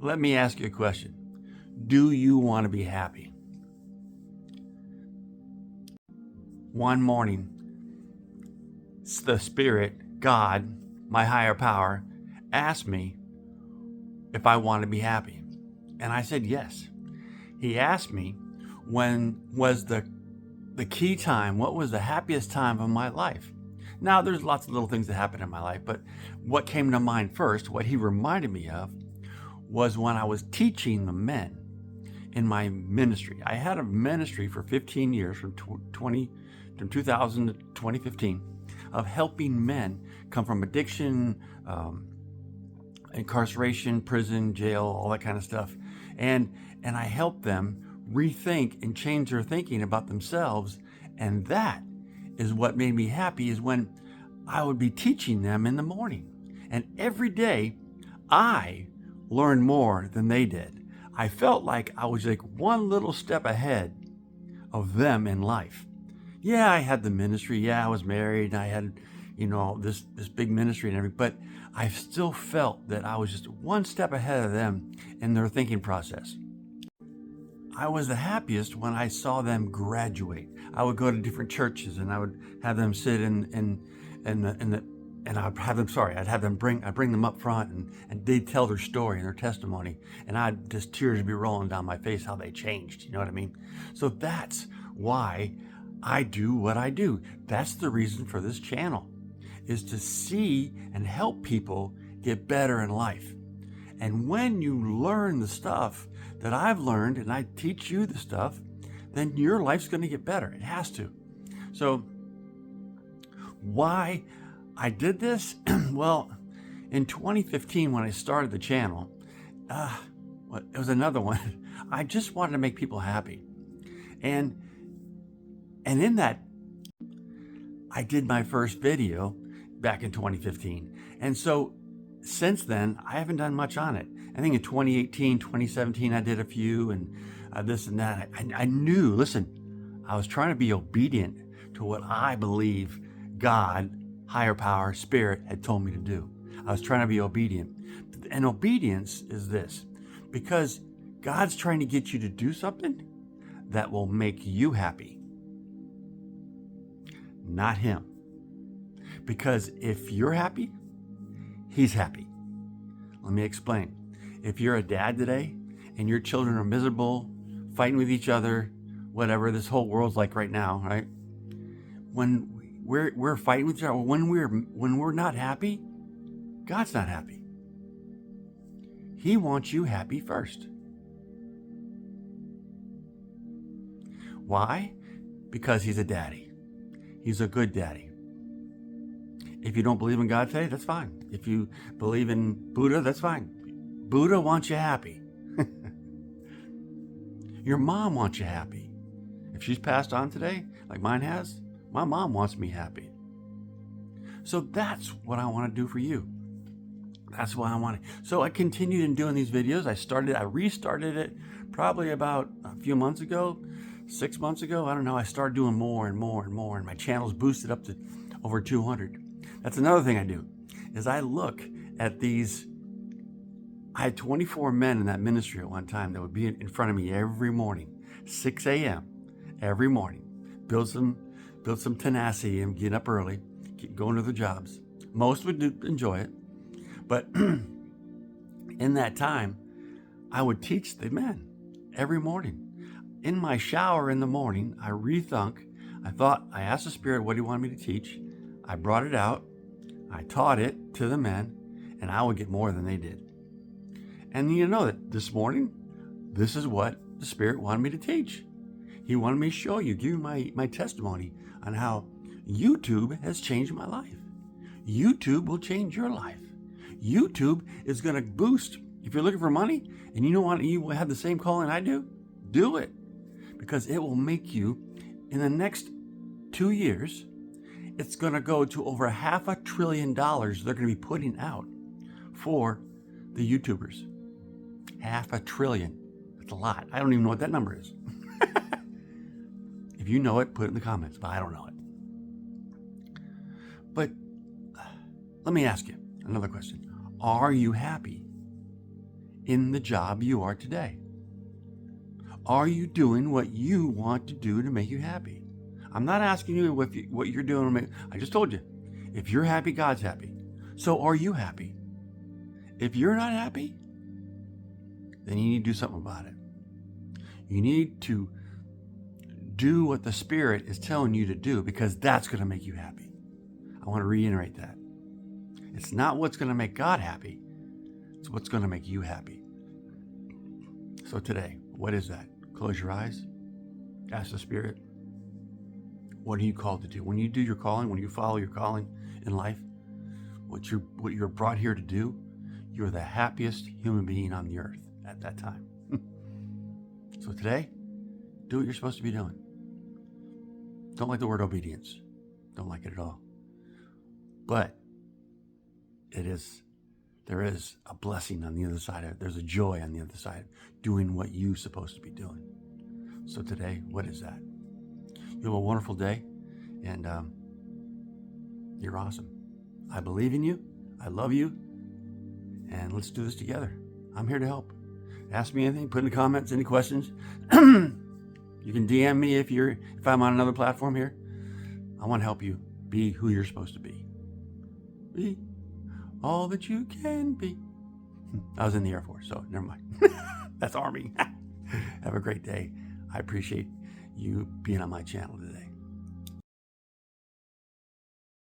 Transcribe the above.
Let me ask you a question. Do you want to be happy? One morning, the Spirit, God, my higher power, asked me if I want to be happy. And I said yes. He asked me when was the key time, what was the happiest time of my life. Now, there's lots of little things that happen in my life, but what came to mind first, what he reminded me of, was when I was teaching the men in my ministry. I had a ministry for 15 years, from 2000 to 2015, of helping men come from addiction, incarceration, prison, jail, all that kind of stuff. And I helped them rethink and change their thinking about themselves. And that is what made me happy, is when I would be teaching them in the morning. And every day I learned more than they did. I felt like I was like one little step ahead of them in life. Yeah, I had the ministry. Yeah, I was married. I had, this big ministry and everything. But I still felt that I was just one step ahead of them in their thinking process. I was the happiest when I saw them graduate. I would go to different churches and I would have them sit and I'd have them bring them up front and they'd tell their story and their testimony, and tears would be rolling down my face how they changed. You know what I mean? So that's why I do what I do. That's the reason for this channel, is to see and help people get better in life. And when you learn the stuff that I've learned and I teach you the stuff, then your life's going to get better. It has to. So why I did this? Well, in 2015, when I started the channel, it was another one. I just wanted to make people happy. And in that, I did my first video back in 2015. And so since then, I haven't done much on it. I think in 2018, 2017, I did a few and this and that. I knew, listen, I was trying to be obedient to what I believe God, higher power, Spirit had told me to do. I was trying to be obedient. And obedience is this, because God's trying to get you to do something that will make you happy, not Him. Because if you're happy, He's happy. Let me explain. If you're a dad today and your children are miserable, fighting with each other, whatever this whole world's like right now, right? When we're fighting with each other, when we're not happy, God's not happy. He wants you happy first. Why? Because He's a daddy. He's a good daddy. If you don't believe in God today, that's fine. If you believe in Buddha, that's fine. Buddha wants you happy. Your mom wants you happy. If she's passed on today, like mine has, my mom wants me happy. So that's what I want to do for you. That's why I want it. So I continued in doing these videos. I restarted it probably about a few months ago, 6 months ago. I don't know. I started doing more and more and more, and my channel's boosted up to over 200. That's another thing I do, is I look at these. I had 24 men in that ministry at one time that would be in front of me every morning, 6 a.m. every morning. Build some tenacity and get up early, keep going to their jobs. Most would enjoy it. But in that time, I would teach the men every morning. In my shower in the morning, I rethunk. I asked the Spirit, what do you want me to teach? I brought it out. I taught it to the men, and I would get more than they did. And you know that this morning, this is what the Spirit wanted me to teach. He wanted me to show you, give you my testimony on how YouTube has changed my life. YouTube will change your life. YouTube is going to boost. If you're looking for money and you have the same calling I do it. Because it will make you, in the next 2 years, it's going to go to over $500 billion they're going to be putting out for the YouTubers. $500 billion. That's a lot. I don't even know what that number is. If you know it, put it in the comments, but I don't know it. But let me ask you another question. Are you happy? in the job you are today? Are you doing what you want to do to make you happy? I'm not asking you what you're doing to make. I just told you, if you're happy, God's happy. So are you happy? If you're not happy, then you need to do something about it. You need to do what the Spirit is telling you to do, because that's going to make you happy. I want to reiterate that. It's not what's going to make God happy. It's what's going to make you happy. So today, what is that? Close your eyes. Ask the Spirit, what are you called to do? When you do your calling, when you follow your calling in life, what you're brought here to do, you're the happiest human being on the earth at that time. So today, do what you're supposed to be doing. Don't like the word obedience. Don't like it at all. But there is a blessing on the other side of it. There's a joy on the other side of doing what you're supposed to be doing. So today, what is that? You have a wonderful day, and you're awesome. I believe in you. I love you. And let's do this together. I'm here to help. Ask me anything. Put in the comments any questions. You can DM me if I'm on another platform here. I want to help you be who you're supposed to be. Be all that you can be. I was in the Air Force, so never mind. That's Army. Have a great day. I appreciate you being on my channel today.